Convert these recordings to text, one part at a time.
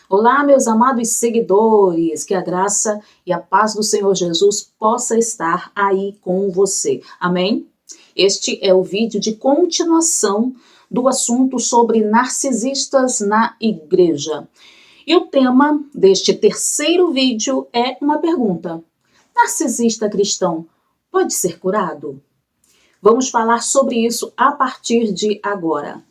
Olá, meus amados seguidores, que a graça e a paz do Senhor Jesus possa estar aí com você. Amém? Este é o vídeo de continuação do assunto sobre narcisistas na igreja. E o tema deste terceiro vídeo é uma pergunta: narcisista cristão pode ser curado? Vamos falar sobre isso a partir de agora.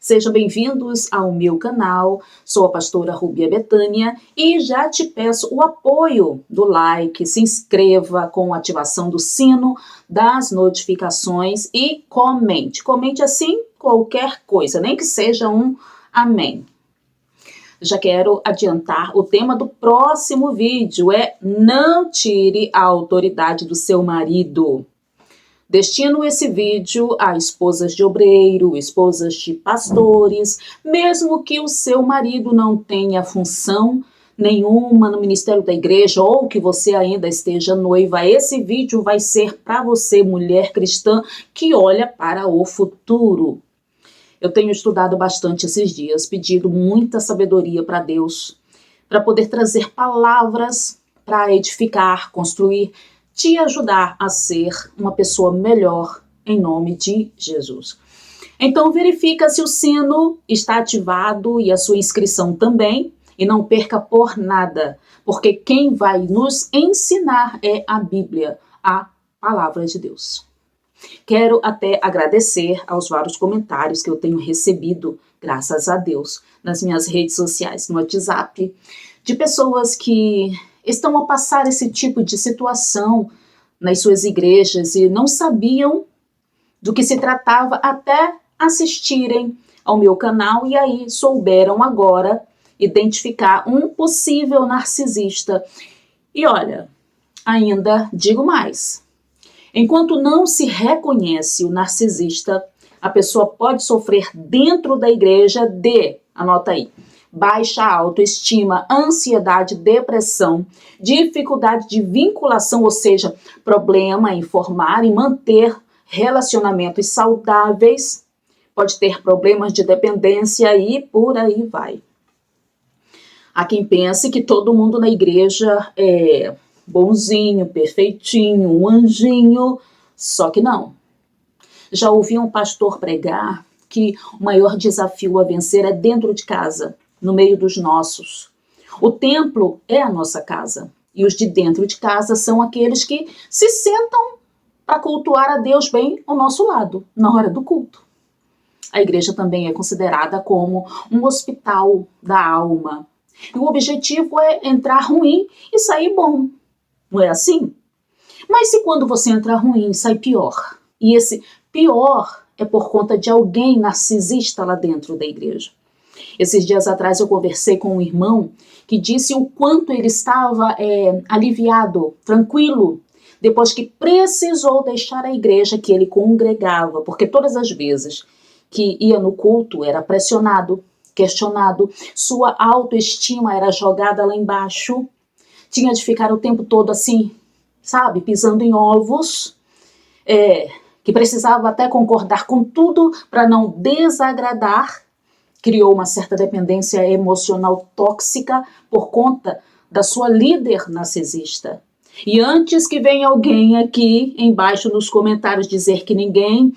Sejam bem-vindos ao meu canal, sou a pastora Rubia Betânia e já te peço o apoio do like, se inscreva com a ativação do sino das notificações e comente. Comente assim qualquer coisa, nem que seja um amém. Já quero adiantar, o tema do próximo vídeo é: não tire a autoridade do seu marido. Destino esse vídeo a esposas de obreiro, esposas de pastores, mesmo que o seu marido não tenha função nenhuma no ministério da igreja ou que você ainda esteja noiva. Esse vídeo vai ser para você, mulher cristã, que olha para o futuro. Eu tenho estudado bastante esses dias, pedido muita sabedoria para Deus, para poder trazer palavras para edificar, construir, te ajudar a ser uma pessoa melhor, em nome de Jesus. Então verifica se o sino está ativado e a sua inscrição também, e não perca por nada, porque quem vai nos ensinar é a Bíblia, a palavra de Deus. Quero até agradecer aos vários comentários que eu tenho recebido, graças a Deus, nas minhas redes sociais, no WhatsApp, de pessoas que estão a passar esse tipo de situação nas suas igrejas e não sabiam do que se tratava até assistirem ao meu canal e aí souberam agora identificar um possível narcisista. E olha, ainda digo mais. Enquanto não se reconhece o narcisista, a pessoa pode sofrer dentro da igreja de, anota aí, baixa autoestima, ansiedade, depressão, dificuldade de vinculação, ou seja, problema em formar e manter relacionamentos saudáveis, pode ter problemas de dependência e por aí vai. Há quem pense que todo mundo na igreja é bonzinho, perfeitinho, um anjinho, só que não. Já ouvi um pastor pregar que o maior desafio a vencer é dentro de casa, no meio dos nossos. O templo é a nossa casa, e os de dentro de casa são aqueles que se sentam para cultuar a Deus bem ao nosso lado, na hora do culto. A igreja também é considerada como um hospital da alma, e o objetivo é entrar ruim e sair bom. Não é assim? Mas e quando você entra ruim, sai pior? E esse pior é por conta de alguém narcisista lá dentro da igreja. Esses dias atrás eu conversei com um irmão que disse o quanto ele estava aliviado, tranquilo, depois que precisou deixar a igreja que ele congregava, porque todas as vezes que ia no culto era pressionado, questionado, sua autoestima era jogada lá embaixo, tinha de ficar o tempo todo assim, sabe, pisando em ovos, que precisava até concordar com tudo para não desagradar, criou uma certa dependência emocional tóxica por conta da sua líder narcisista. E antes que venha alguém aqui embaixo nos comentários dizer que ninguém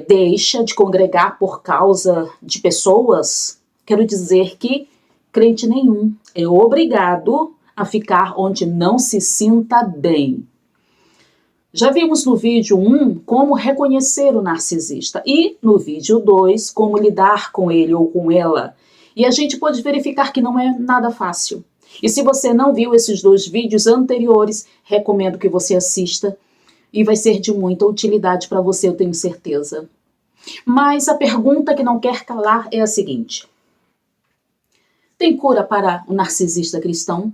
deixa de congregar por causa de pessoas, quero dizer que crente nenhum é obrigado a ficar onde não se sinta bem. Já vimos no vídeo 1 como reconhecer o narcisista e no vídeo 2 como lidar com ele ou com ela. E a gente pode verificar que não é nada fácil. E se você não viu esses 2 vídeos anteriores, recomendo que você assista e vai ser de muita utilidade para você, eu tenho certeza. Mas a pergunta que não quer calar é a seguinte: tem cura para o narcisista cristão?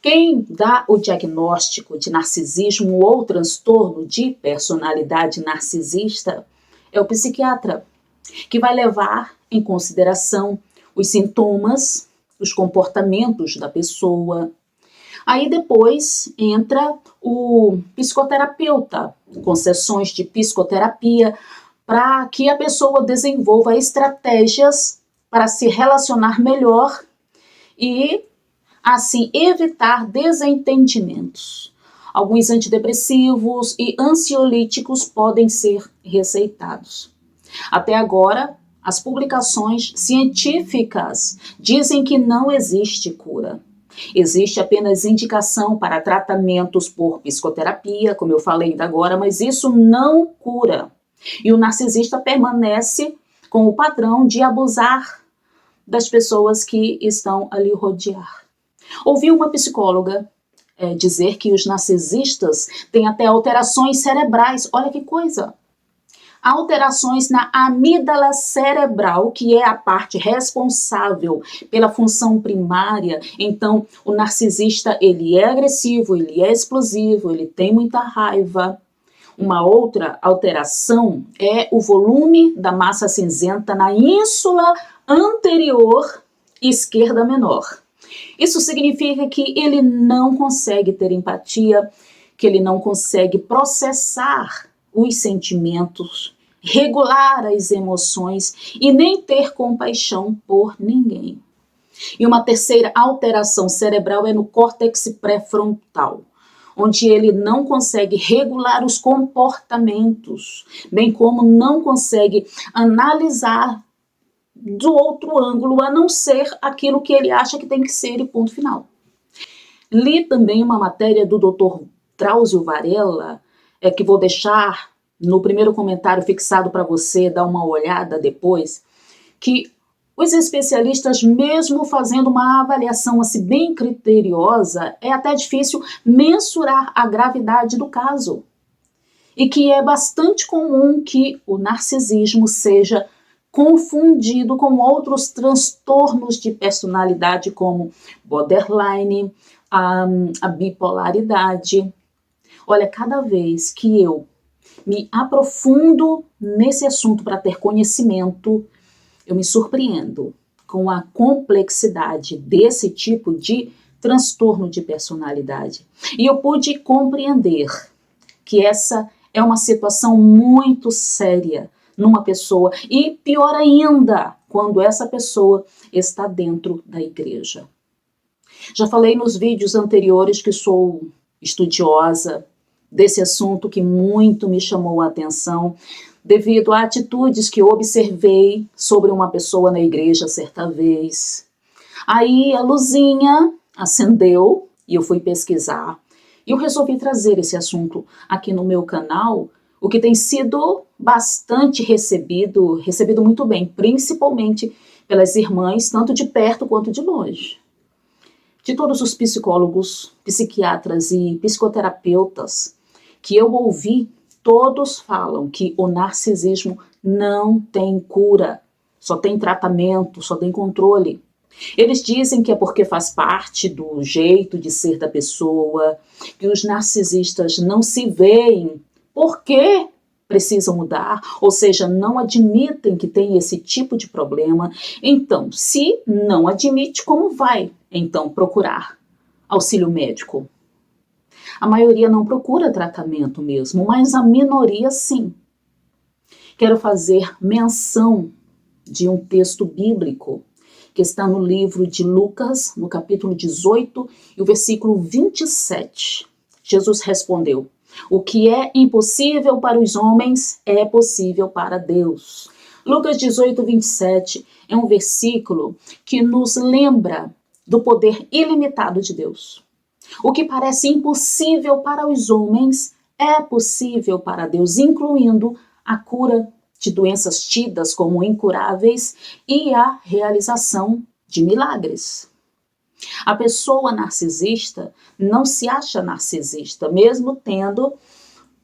Quem dá o diagnóstico de narcisismo ou transtorno de personalidade narcisista é o psiquiatra, que vai levar em consideração os sintomas, os comportamentos da pessoa, Aí depois entra o psicoterapeuta, com sessões de psicoterapia, para que a pessoa desenvolva estratégias para se relacionar melhor e, assim, evitar desentendimentos. Alguns antidepressivos e ansiolíticos podem ser receitados. Até agora, as publicações científicas dizem que não existe cura. Existe apenas indicação para tratamentos por psicoterapia, como eu falei ainda agora, mas isso não cura. E o narcisista permanece com o padrão de abusar das pessoas que estão ali rodear. Ouvi uma psicóloga dizer que os narcisistas têm até alterações cerebrais. Olha que coisa! Alterações na amígdala cerebral, que é a parte responsável pela função primária. Então, o narcisista, ele é agressivo, ele é explosivo, ele tem muita raiva. Uma outra alteração é o volume da massa cinzenta na ínsula anterior esquerda menor. Isso significa que ele não consegue ter empatia, que ele não consegue processar os sentimentos, regular as emoções e nem ter compaixão por ninguém. E uma terceira alteração cerebral é no córtex pré-frontal, onde ele não consegue regular os comportamentos, bem como não consegue analisar do outro ângulo, a não ser aquilo que ele acha que tem que ser e ponto final. Li também uma matéria do Dr. Drauzio Varela, que vou deixar no primeiro comentário fixado para você dar uma olhada depois, que os especialistas, mesmo fazendo uma avaliação assim, bem criteriosa, é até difícil mensurar a gravidade do caso. E que é bastante comum que o narcisismo seja confundido com outros transtornos de personalidade, como borderline, a bipolaridade. Olha, cada vez que eu me aprofundo nesse assunto para ter conhecimento, eu me surpreendo com a complexidade desse tipo de transtorno de personalidade. E eu pude compreender que essa é uma situação muito séria numa pessoa, e pior ainda, quando essa pessoa está dentro da igreja. Já falei nos vídeos anteriores que sou estudiosa desse assunto, que muito me chamou a atenção, devido a atitudes que observei sobre uma pessoa na igreja certa vez. Aí a luzinha acendeu e eu fui pesquisar. E eu resolvi trazer esse assunto aqui no meu canal, o que tem sido bastante recebido muito bem, principalmente pelas irmãs, tanto de perto quanto de longe. De todos os psicólogos, psiquiatras e psicoterapeutas que eu ouvi, todos falam que o narcisismo não tem cura, só tem tratamento, só tem controle. Eles dizem que é porque faz parte do jeito de ser da pessoa, que os narcisistas não se veem porque precisam mudar, ou seja, não admitem que tem esse tipo de problema. Então, se não admite, como vai, então, procurar auxílio médico? A maioria não procura tratamento mesmo, mas a minoria sim. Quero fazer menção de um texto bíblico que está no livro de Lucas, no capítulo 18, e o versículo 27. Jesus respondeu: o que é impossível para os homens é possível para Deus. Lucas 18, 27 é um versículo que nos lembra do poder ilimitado de Deus. O que parece impossível para os homens é possível para Deus, incluindo a cura de doenças tidas como incuráveis e a realização de milagres. A pessoa narcisista não se acha narcisista, mesmo tendo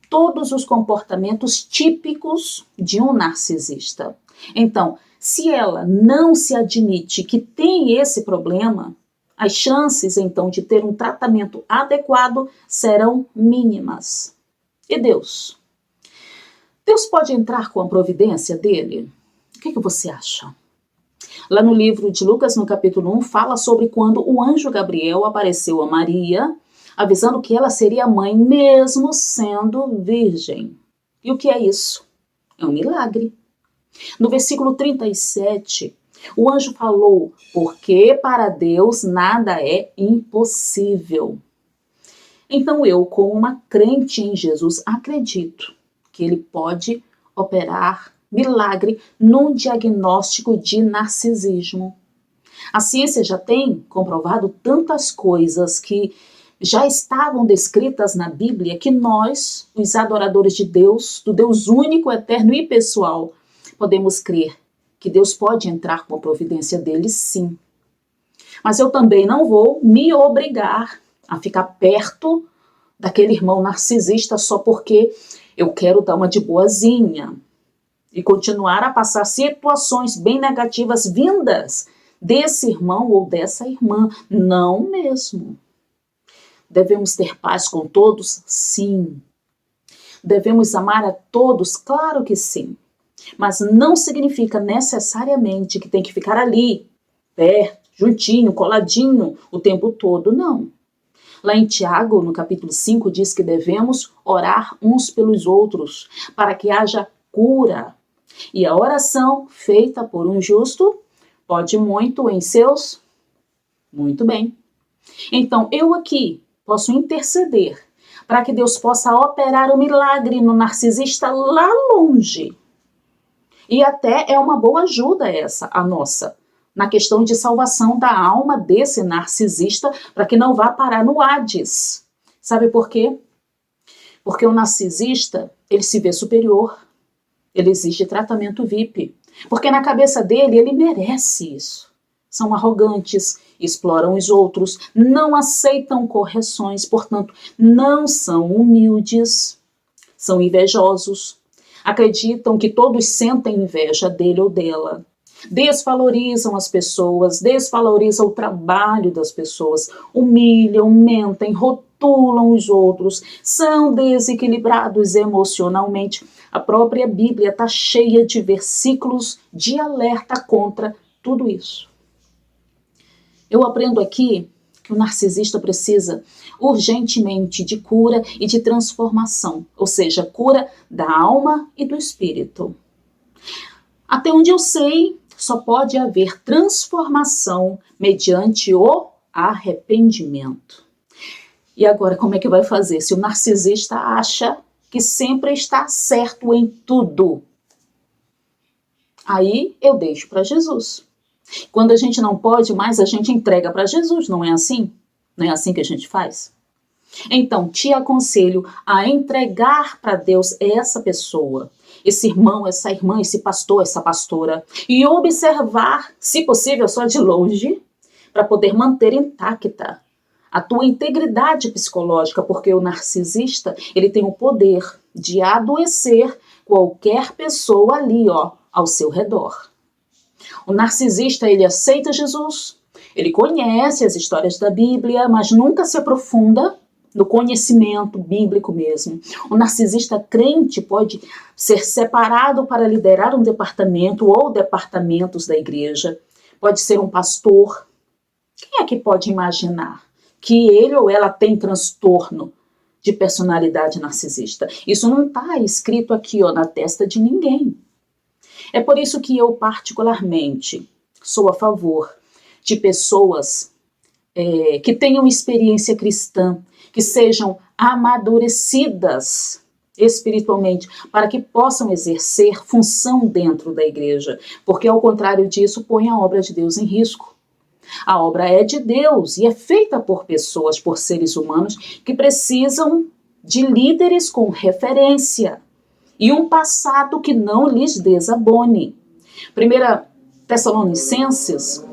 todos os comportamentos típicos de um narcisista. Então, se ela não se admite que tem esse problema, as chances, então, de ter um tratamento adequado serão mínimas. E Deus? Deus pode entrar com a providência dele? O que você acha? Lá no livro de Lucas, no capítulo 1, fala sobre quando o anjo Gabriel apareceu a Maria, avisando que ela seria mãe mesmo sendo virgem. E o que é isso? É um milagre. No versículo 37, o anjo falou, porque para Deus nada é impossível. Então eu, como uma crente em Jesus, acredito que ele pode operar milagre num diagnóstico de narcisismo. A ciência já tem comprovado tantas coisas que já estavam descritas na Bíblia que nós, os adoradores de Deus, do Deus único, eterno e pessoal, podemos crer que Deus pode entrar com a providência dele, sim. Mas eu também não vou me obrigar a ficar perto daquele irmão narcisista só porque eu quero dar uma de boazinha e continuar a passar situações bem negativas vindas desse irmão ou dessa irmã. Não mesmo. Devemos ter paz com todos? Sim. Devemos amar a todos? Claro que sim. Mas não significa necessariamente que tem que ficar ali, perto, juntinho, coladinho, o tempo todo, não. Lá em Tiago, no capítulo 5, diz que devemos orar uns pelos outros, para que haja cura. E a oração feita por um justo pode muito em seus... Muito bem. Então, eu aqui posso interceder para que Deus possa operar o milagre no narcisista lá longe. E até é uma boa ajuda essa, a nossa, na questão de salvação da alma desse narcisista, para que não vá parar no Hades. Sabe por quê? Porque o narcisista, ele se vê superior, ele exige tratamento VIP, porque na cabeça dele, ele merece isso. São arrogantes, exploram os outros, não aceitam correções, portanto, não são humildes, são invejosos, acreditam que todos sentem inveja dele ou dela, desvalorizam as pessoas, desvalorizam o trabalho das pessoas, humilham, mentem, rotulam os outros, são desequilibrados emocionalmente. A própria Bíblia está cheia de versículos de alerta contra tudo isso. Eu aprendo aqui que o narcisista precisa urgentemente de cura e de transformação, ou seja, cura da alma e do espírito. Até onde eu sei, só pode haver transformação mediante o arrependimento. E agora, como é que vai fazer? Se o narcisista acha que sempre está certo em tudo, aí eu deixo para Jesus. Quando a gente não pode mais, a gente entrega para Jesus, não é assim? Não é assim que a gente faz? Então, te aconselho a entregar para Deus essa pessoa, esse irmão, essa irmã, esse pastor, essa pastora, e observar, se possível, só de longe, para poder manter intacta a tua integridade psicológica, porque o narcisista, ele tem o poder de adoecer qualquer pessoa ali, ao seu redor. O narcisista, ele aceita Jesus, ele conhece as histórias da Bíblia, mas nunca se aprofunda no conhecimento bíblico mesmo. O narcisista crente pode ser separado para liderar um departamento ou departamentos da igreja, pode ser um pastor. Quem é que pode imaginar que ele ou ela tem transtorno de personalidade narcisista? Isso não está escrito aqui na testa de ninguém. É por isso que eu particularmente sou a favor de pessoas que tenham experiência cristã, que sejam amadurecidas espiritualmente, para que possam exercer função dentro da igreja, porque ao contrário disso põe a obra de Deus em risco. A obra é de Deus e é feita por pessoas, por seres humanos que precisam de líderes com referência e um passado que não lhes desabone. 1 Tessalonicenses,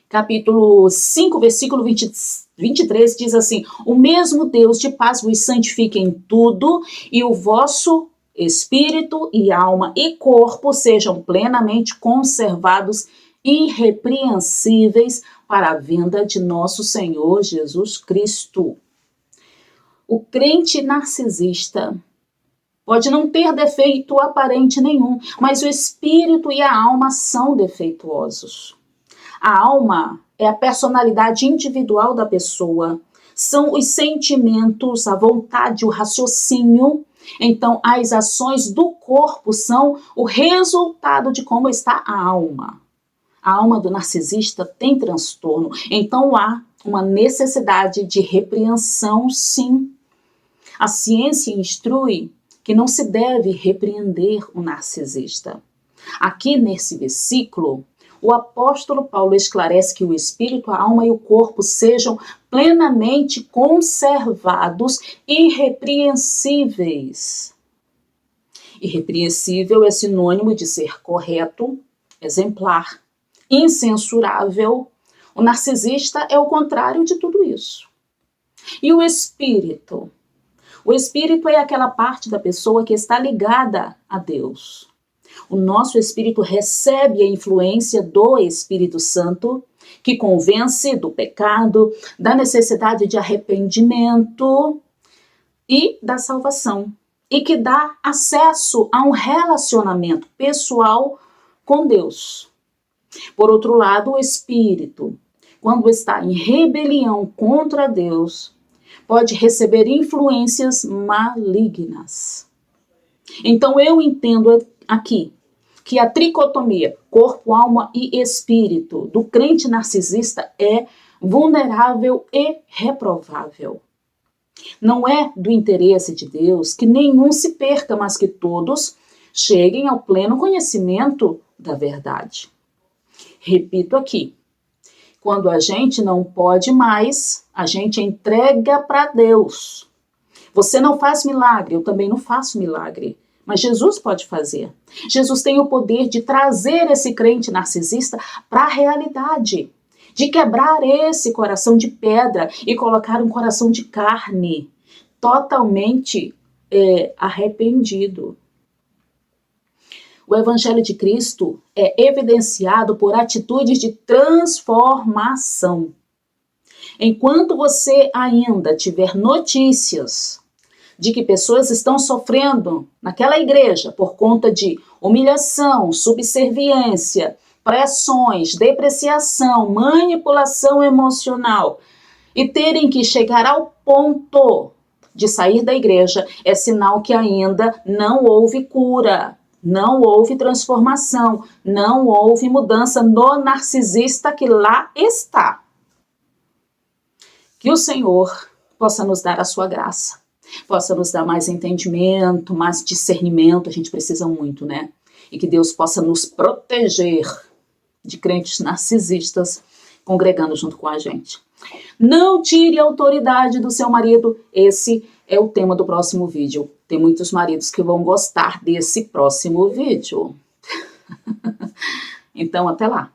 capítulo 5, versículo 23, diz assim: o mesmo Deus de paz vos santifique em tudo, e o vosso espírito e alma e corpo sejam plenamente conservados, irrepreensíveis, para a vinda de nosso Senhor Jesus Cristo. O crente narcisista Pode não ter defeito aparente nenhum, mas o espírito e a alma são defeituosos. A alma é a personalidade individual da pessoa, são os sentimentos, a vontade, o raciocínio. Então, as ações do corpo são o resultado de como está a alma. A alma do narcisista tem transtorno, então há uma necessidade de repreensão, sim. A ciência instrui que não se deve repreender o narcisista. Aqui nesse versículo, o apóstolo Paulo esclarece que o espírito, a alma e o corpo sejam plenamente conservados, irrepreensíveis. Irrepreensível é sinônimo de ser correto, exemplar, incensurável. O narcisista é o contrário de tudo isso. E o espírito? O espírito é aquela parte da pessoa que está ligada a Deus. O nosso espírito recebe a influência do Espírito Santo, que convence do pecado, da necessidade de arrependimento e da salvação, e que dá acesso a um relacionamento pessoal com Deus. Por outro lado, o espírito, quando está em rebelião contra Deus, pode receber influências malignas. Então eu entendo aqui que a tricotomia corpo, alma e espírito do crente narcisista é vulnerável e reprovável. Não é do interesse de Deus que nenhum se perca, mas que todos cheguem ao pleno conhecimento da verdade. Repito aqui, quando a gente não pode mais, a gente entrega para Deus. Você não faz milagre, eu também não faço milagre. Mas Jesus pode fazer. Jesus tem o poder de trazer esse crente narcisista para a realidade, de quebrar esse coração de pedra e colocar um coração de carne, totalmente arrependido. O Evangelho de Cristo é evidenciado por atitudes de transformação. Enquanto você ainda tiver notícias de que pessoas estão sofrendo naquela igreja por conta de humilhação, subserviência, pressões, depreciação, manipulação emocional e terem que chegar ao ponto de sair da igreja, é sinal que ainda não houve cura, não houve transformação, não houve mudança no narcisista que lá está. Que o Senhor possa nos dar a sua graça, possa nos dar mais entendimento, mais discernimento, a gente precisa muito, né? E que Deus possa nos proteger de crentes narcisistas congregando junto com a gente. Não tire a autoridade do seu marido, esse é o tema do próximo vídeo. Tem muitos maridos que vão gostar desse próximo vídeo. Então, até lá!